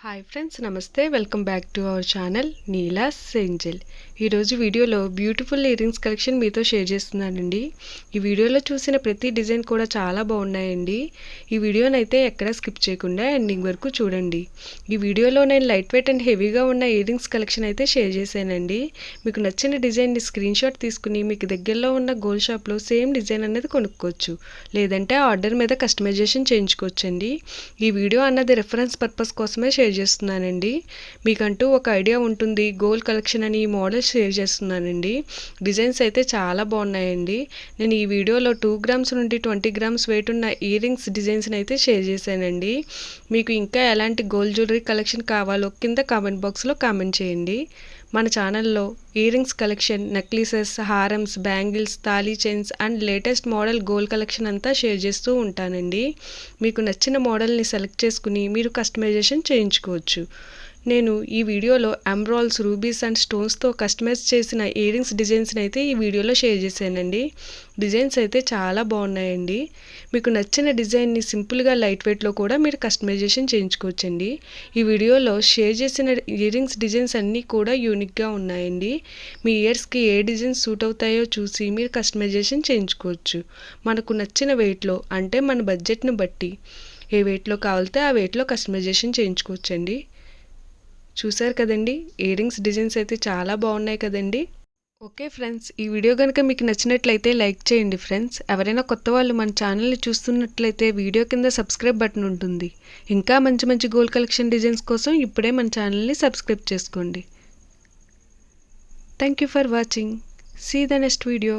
Hi friends, నమస్తే. Welcome back to our channel Neela's Angel. ఈరోజు వీడియోలో బ్యూటిఫుల్ ఇయర్ రింగ్స్ కలెక్షన్ మీతో షేర్ చేస్తున్నానండి. ఈ వీడియోలో చూసిన ప్రతి డిజైన్ కూడా చాలా బాగున్నాయండి. ఈ వీడియోనైతే ఎక్కడ స్కిప్ చేయకుండా ఎండింగ్ వరకు చూడండి. ఈ వీడియోలో నేను లైట్ వెయిట్ అండ్ హెవీగా ఉన్న ఇయర్ రింగ్స్ కలెక్షన్ అయితే షేర్ చేశానండి. మీకు నచ్చిన డిజైన్ని స్క్రీన్ షాట్ తీసుకుని మీకు దగ్గరలో ఉన్న గోల్డ్ షాప్లో సేమ్ డిజైన్ అనేది కొనుక్కోవచ్చు, లేదంటే ఆర్డర్ మీద కస్టమైజేషన్ చేయించుకోవచ్చండి. ఈ వీడియో అన్నది రెఫరెన్స్ పర్పస్ కోసమే షేర్ చేస్తున్నానండి. మీకంటూ ఒక ఐడియా ఉంటుంది గోల్డ్ కలెక్షన్ అని ఈ మోడల్ షేర్ చేస్తున్నానండి. డిజైన్స్ అయితే చాలా బాగున్నాయండి. నేను ఈ వీడియోలో 2 గ్రామ్స్ నుండి 20 గ్రామ్స్ వెయిట్ ఉన్న ఇయర్ రింగ్స్ డిజైన్స్ని అయితే షేర్ చేశానండి. మీకు ఇంకా ఎలాంటి గోల్డ్ జ్యువెలరీ కలెక్షన్ కావాలో కింద కామెంట్ బాక్స్లో కామెంట్ చేయండి. మన ఛానల్లో ఇయర్ రింగ్స్ కలెక్షన్, నెక్లెసెస్, హారమ్స్, బ్యాంగిల్స్, తాళీ chains and latest model gold collection అంతా షేర్ చేస్తూ ఉంటానండి. మీకు నచ్చిన మోడల్ని సెలెక్ట్ చేసుకుని మీరు కస్టమైజేషన్ చేయించుకోవచ్చు. నేను ఈ వీడియోలో ఎమరాల్డ్స్, రూబీస్ అండ్ స్టోన్స్తో కస్టమైజ్ చేసిన ఇయర్ రింగ్స్ డిజైన్స్ని అయితే ఈ వీడియోలో షేర్ చేశానండి. డిజైన్స్ అయితే చాలా బాగున్నాయండి. మీకు నచ్చిన డిజైన్ని సింపుల్గా లైట్ వెయిట్లో కూడా మీరు కస్టమైజేషన్ చేయించుకోవచ్చండి. ఈ వీడియోలో షేర్ చేసిన ఇయర్ రింగ్స్ డిజైన్స్ అన్నీ కూడా యూనిక్గా ఉన్నాయండి. మీ ఇయర్స్కి ఏ డిజైన్స్ సూట్ అవుతాయో చూసి మీరు కస్టమైజేషన్ చేయించుకోవచ్చు. మనకు నచ్చిన వెయిట్లో, అంటే మన బడ్జెట్ని బట్టి ఏ వెయిట్లో కావాలితే ఆ వెయిట్లో కస్టమైజేషన్ చేయించుకోవచ్చండి. చూసారు కదండి, ఇయర్ రింగ్స్ డిజైన్స్ అయితే చాలా బాగున్నాయి కదండి. ఓకే ఫ్రెండ్స్, ఈ వీడియో కనుక మీకు నచ్చినట్లయితే లైక్ చేయండి ఫ్రెండ్స్. ఎవరైనా కొత్త వాళ్ళు మన ఛానల్ని చూస్తున్నట్లయితే వీడియో కింద సబ్స్క్రైబ్ బటన్ ఉంటుంది. ఇంకా మంచి మంచి గోల్డ్ కలెక్షన్ డిజైన్స్ కోసం ఇప్పుడే మన ఛానల్ని సబ్స్క్రైబ్ చేసుకోండి. Thank you for watching. See the next video.